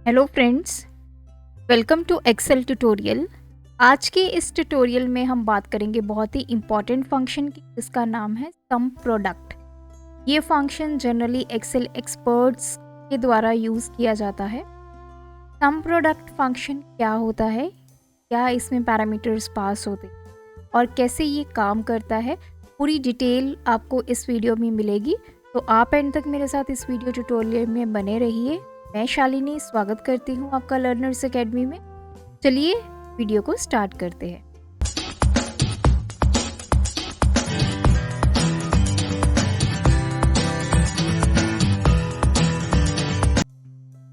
Hello friends, welcome to Excel tutorial. आज के इस ट्यूटोरियल में हम बात करेंगे बहुत ही इम्पॉर्टेंट फंक्शन की, जिसका नाम है सम प्रोडक्ट। ये फंक्शन जनरली एक्सेल एक्सपर्ट्स के द्वारा यूज़ किया जाता है। सम प्रोडक्ट फंक्शन क्या होता है, क्या इसमें पैरामीटर्स पास होते हैं और कैसे ये काम करता है, पूरी डिटेल आपको इस वीडियो में मिलेगी। तो आप एंड तक मेरे साथ इस वीडियो ट्यूटोरियल में बने रहिए। मैं शालिनी स्वागत करती हूँ आपका लर्नर्स एकेडमी में। चलिए वीडियो को स्टार्ट करते हैं।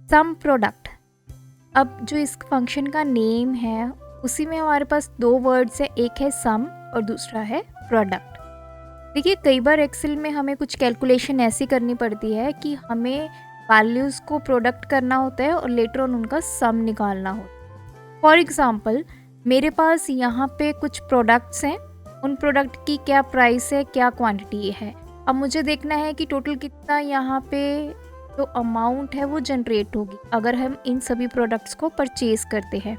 सम प्रोडक्ट, अब जो इस फंक्शन का नेम है उसी में हमारे पास दो वर्ड्स है, एक है सम और दूसरा है प्रोडक्ट। देखिए, कई बार एक्सेल में हमें कुछ कैलकुलेशन ऐसी करनी पड़ती है कि हमें वैल्यूज़ को प्रोडक्ट करना होता है और लेटर ऑन उनका सम निकालना होता है। फॉर एग्ज़ाम्पल, मेरे पास यहाँ पे कुछ प्रोडक्ट्स हैं, उन प्रोडक्ट की क्या प्राइस है, क्या क्वांटिटी है। अब मुझे देखना है कि टोटल कितना यहाँ पे जो अमाउंट है वो जनरेट होगी अगर हम इन सभी प्रोडक्ट्स को परचेज़ करते हैं।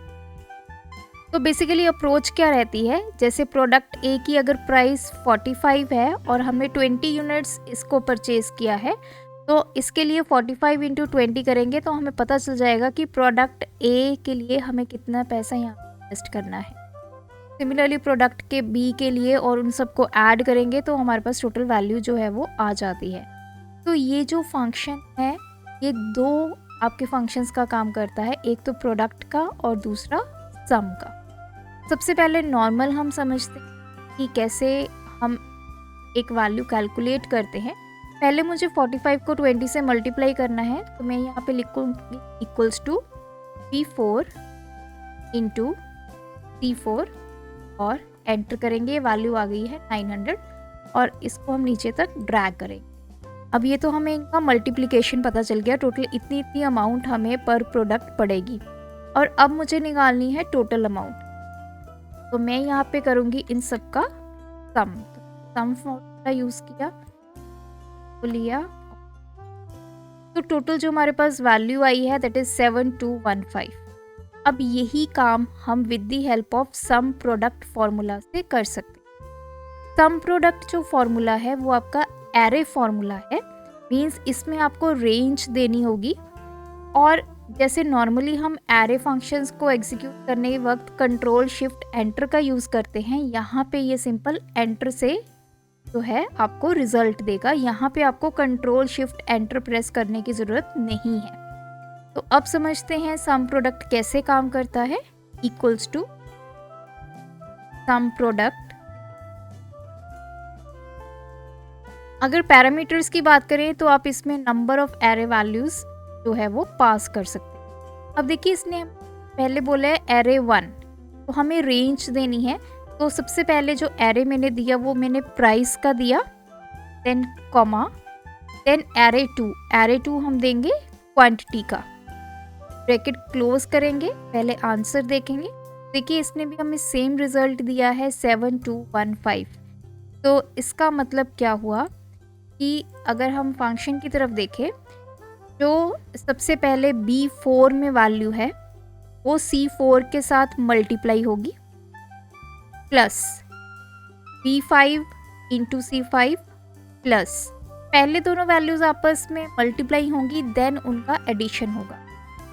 तो बेसिकली अप्रोच क्या रहती है, जैसे प्रोडक्ट ए की अगर प्राइस 45 है और हमने 20 यूनिट्स इसको परचेज़ किया है, तो इसके लिए 45 इंटू 20 करेंगे तो हमें पता चल जाएगा कि प्रोडक्ट ए के लिए हमें कितना पैसा यहाँ इन्वेस्ट करना है। सिमिलरली प्रोडक्ट के बी के लिए और उन सबको ऐड करेंगे तो हमारे पास टोटल वैल्यू जो है वो आ जाती है। तो ये जो फंक्शन है, ये दो आपके फंक्शंस का काम करता है, एक तो प्रोडक्ट का और दूसरा सम का। सबसे पहले नॉर्मल हम समझते हैं कि कैसे हम एक वैल्यू कैलकुलेट करते हैं। पहले मुझे 45 को 20 से मल्टीप्लाई करना है, तो मैं यहाँ पे लिखूँगी equals to P4 into C4 और एंटर करेंगे। वैल्यू आ गई है 900 और इसको हम नीचे तक ड्रैग करेंगे। अब ये तो हमें इनका मल्टीप्लिकेशन पता चल गया, टोटल इतनी अमाउंट हमें पर प्रोडक्ट पड़ेगी। और अब मुझे निकालनी है टोटल अमाउंट, तो मैं यहाँ पे करूँगी इन सब का सम। सम फॉर्मूला यूज़ किया, लिया, तो टोटल जो हमारे पास वैल्यू आई है दैट इज 7215। अब यही काम हम with the help of sum product formula से कर सकते हैं। सम प्रोडक्ट जो फॉर्मूला है वो आपका एरे फॉर्मूला है, मींस इसमें आपको रेंज देनी होगी। और जैसे नॉर्मली हम एरे फंक्शंस को एग्जीक्यूट करने के वक्त कंट्रोल शिफ्ट एंटर का यूज़ करते हैं, यहाँ पे ये सिंपल एंटर से जो है आपको रिजल्ट देगा। यहाँ पे आपको कंट्रोल शिफ्ट एंटर प्रेस करने की ज़रूरत नहीं है। तो अब समझते हैं सम प्रोडक्ट कैसे काम करता है। इक्वल्स टू सम प्रोडक्ट, अगर पैरामीटर्स की बात करें तो आप इसमें नंबर ऑफ एरे वैल्यूज जो है वो पास कर सकते हैं। अब देखिए, इसने पहले बोला है एरे 1, तो हमें रेंज देनी है। तो सबसे पहले जो एरे मैंने दिया वो मैंने प्राइस का दिया, देन कॉमा, देन एरे 2 हम देंगे क्वांटिटी का, ब्रैकेट क्लोज करेंगे, पहले आंसर देखेंगे। देखिए, इसने भी हमें सेम रिजल्ट दिया है 7215। तो इसका मतलब क्या हुआ कि अगर हम फंक्शन की तरफ देखें, जो सबसे पहले B4 में वैल्यू है वो C4 के साथ मल्टीप्लाई होगी, plus B5 into C5 plus, पहले दोनों वैल्यूज आपस में मल्टीप्लाई होंगी, देन उनका एडिशन होगा।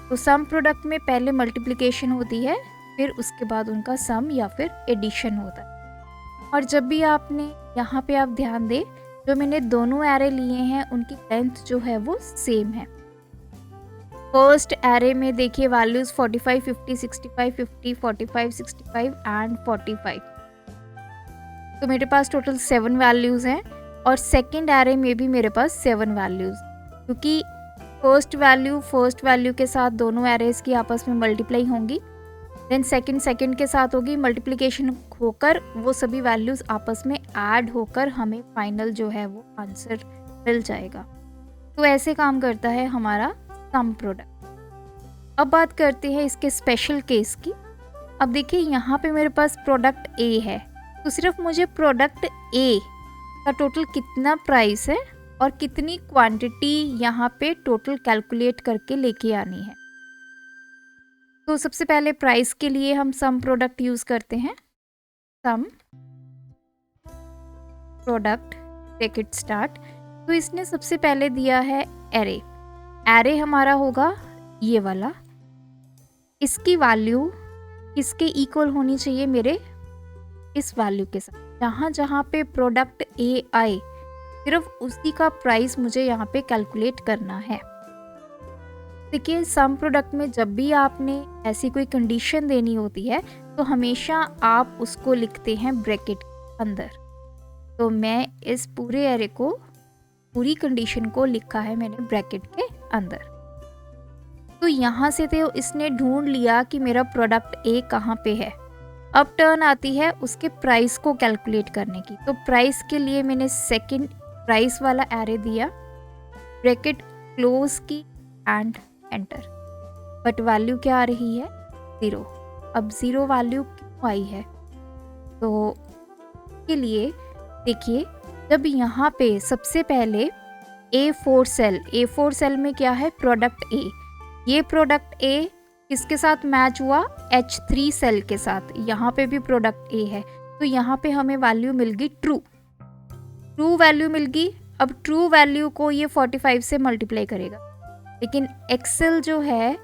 तो सम प्रोडक्ट में पहले मल्टीप्लिकेशन होती है, फिर उसके बाद उनका सम या फिर एडिशन होता है। और जब भी आपने यहाँ पे आप ध्यान दें, जो मैंने दोनों एरे लिए हैं उनकी लेंथ जो है वो सेम है। फर्स्ट एरे में देखिए वैल्यूज 45, 50, 65, 50, 45, 65 एंड 45। तो मेरे पास टोटल 7 वैल्यूज़ हैं। और सेकंड एरे में भी मेरे पास 7 वैल्यूज़, क्योंकि फर्स्ट वैल्यू के साथ दोनों एरेज की आपस में मल्टीप्लाई होंगी, देन सेकंड के साथ होगी, मल्टीप्लिकेशन होकर वो सभी वैल्यूज़ आपस में ऐड होकर हमें फाइनल जो है वो आंसर मिल जाएगा। तो ऐसे काम करता है हमारा सम प्रोडक्ट। अब बात करते हैं इसके स्पेशल केस की। अब देखिए, यहाँ पे मेरे पास प्रोडक्ट ए है, तो सिर्फ मुझे प्रोडक्ट ए का टोटल कितना प्राइस है और कितनी क्वांटिटी यहाँ पे टोटल कैलकुलेट करके लेके आनी है। तो सबसे पहले प्राइस के लिए हम सम प्रोडक्ट यूज़ करते हैं। सम प्रोडक्ट ब्रैकेट स्टार्ट। तो इसने सबसे पहले दिया है एरे। एरे हमारा होगा ये वाला। इसकी वैल्यू किसके इक्वल होनी चाहिए, मेरे इस वैल्यू के साथ। जहाँ जहाँ पे प्रोडक्ट ए आए सिर्फ उसी का प्राइस मुझे यहाँ पे कैलकुलेट करना है। देखिए, सम प्रोडक्ट में जब भी आपने ऐसी कोई कंडीशन देनी होती है तो हमेशा आप उसको लिखते हैं ब्रैकेट के अंदर। तो मैं इस पूरे एरे को, पूरी कंडीशन को लिखा है मैंने ब्रैकेट के अंदर। तो यहाँ से तो इसने ढूंढ लिया कि मेरा प्रोडक्ट ए कहाँ पे है। अब टर्न आती है उसके प्राइस को कैलकुलेट करने की। तो प्राइस के लिए मैंने सेकंड प्राइस वाला एरे दिया, ब्रैकेट क्लोज की एंड एंटर। बट वैल्यू क्या आ रही है, 0। अब 0 वैल्यू क्यों आई है, तो के लिए देखिए, जब यहाँ पे सबसे पहले A4 सेल में क्या है, प्रोडक्ट ए। ये प्रोडक्ट ए किसके साथ मैच हुआ, H3 सेल के साथ। यहाँ पे भी प्रोडक्ट ए है, तो यहाँ पे हमें वैल्यू मिल गई ट्रू वैल्यू मिल गई। अब ट्रू वैल्यू को ये 45 से मल्टीप्लाई करेगा, लेकिन एक्सेल जो है,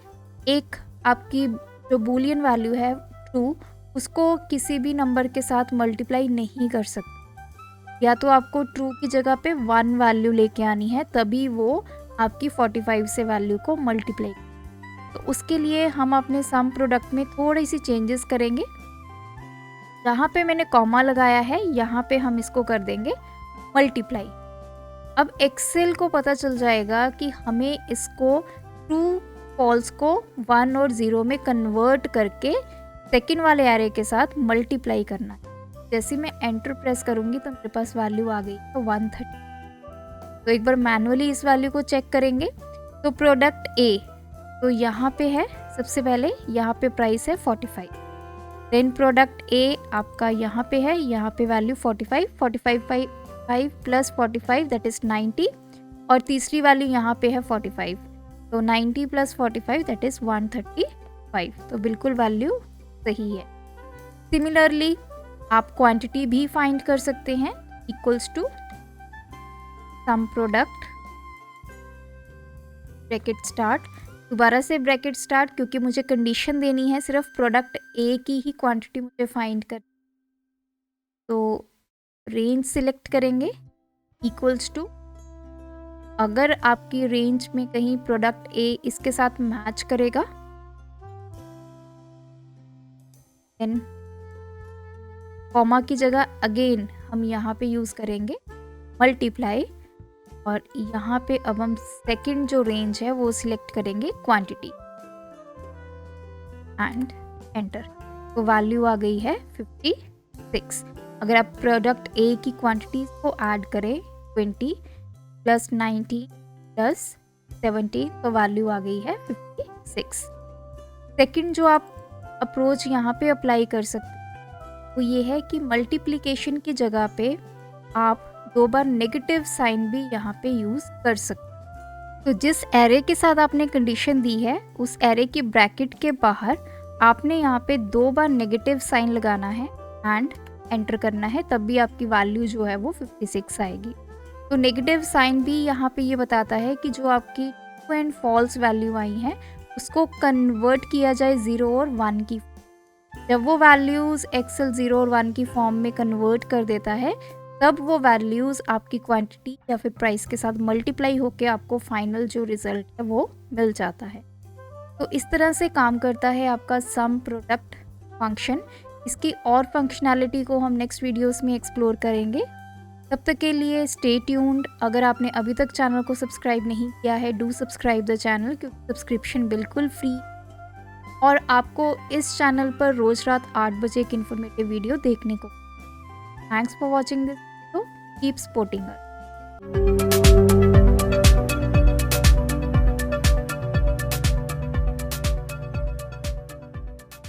एक आपकी जो बूलियन वैल्यू है ट्रू, उसको किसी भी नंबर के साथ मल्टीप्लाई नहीं कर सकते। या तो आपको ट्रू की जगह पे 1 वैल्यू लेके आनी है, तभी वो आपकी 45 से वैल्यू को मल्टीप्लाई। तो उसके लिए हम अपने सम प्रोडक्ट में थोड़ी सी चेंजेस करेंगे। जहाँ पे मैंने कॉमा लगाया है यहाँ पे हम इसको कर देंगे मल्टीप्लाई। अब एक्सेल को पता चल जाएगा कि हमें इसको ट्रू फॉल्स को 1 और 0 में कन्वर्ट करके सेकंड वाले एरे के साथ मल्टीप्लाई करना है। जैसे मैं एंटर प्रेस करूँगी तो मेरे पास वैल्यू आ गई, तो 130। तो एक बार मैनुअली इस वैल्यू को चेक करेंगे। तो प्रोडक्ट ए तो यहाँ पे है, सबसे पहले यहाँ पे प्राइस है 45। देन प्रोडक्ट ए आपका यहाँ पे है, यहाँ पे वैल्यू 45 प्लस 45 दैट इज 90, और तीसरी वैल्यू यहाँ पे है 45। तो 90 प्लस 45 दैट इज 135। तो बिल्कुल वैल्यू सही है। सिमिलरली आप क्वांटिटी भी फाइंड कर सकते हैं, equals to sum product bracket start. दोबारा से ब्रैकेट स्टार्ट, क्योंकि मुझे कंडीशन देनी है, सिर्फ प्रोडक्ट ए की ही क्वांटिटी मुझे फाइंड कर। तो रेंज सिलेक्ट करेंगे, इक्वल्स टू, अगर आपकी रेंज में कहीं प्रोडक्ट ए इसके साथ मैच करेगा, देन कॉमा की जगह अगेन हम यहाँ पे यूज करेंगे मल्टीप्लाई, और यहाँ पे अब हम सेकंड जो रेंज है वो सिलेक्ट करेंगे क्वांटिटी एंड एंटर। तो वैल्यू आ गई है 56। अगर आप प्रोडक्ट ए की क्वांटिटीज को ऐड करें 20 प्लस 90 प्लस 17, तो वैल्यू आ गई है 56। सेकंड जो आप अप्रोच यहाँ पे अप्लाई कर सकते हैं वो ये है कि मल्टीप्लिकेशन की जगह पे आप 2 बार नेगेटिव साइन भी यहाँ पे यूज कर सकते। तो जिस एरे के साथ आपने कंडीशन दी है उस एरे की ब्रैकेट के बाहर आपने यहाँ पे 2 बार नेगेटिव साइन लगाना है एंड एंटर करना है, तब भी आपकी वैल्यू जो है वो 56 आएगी। तो नेगेटिव साइन भी यहाँ पे ये बताता है कि जो आपकी ट्रू एंड फॉल्स वैल्यू आई है उसको कन्वर्ट किया जाए 0 और 1 की। जब वो वैल्यूज एक्सेल 0 और 1 की फॉर्म में कन्वर्ट कर देता है, तब वो वैल्यूज़ आपकी क्वांटिटी या फिर प्राइस के साथ मल्टीप्लाई होकर आपको फाइनल जो रिजल्ट है वो मिल जाता है। तो इस तरह से काम करता है आपका सम प्रोडक्ट फंक्शन। इसकी और फंक्शनैलिटी को हम नेक्स्ट वीडियोस में एक्सप्लोर करेंगे। तब तक के लिए स्टे ट्यून्ड। अगर आपने अभी तक चैनल को सब्सक्राइब नहीं किया है, डू सब्सक्राइब द चैनल, क्योंकि सब्सक्रिप्शन बिल्कुल फ्री, और आपको इस चैनल पर रोज़ रात 8 बजे एक इन्फॉर्मेटिव वीडियो देखने को। Thanks for watching this video, keep supporting us.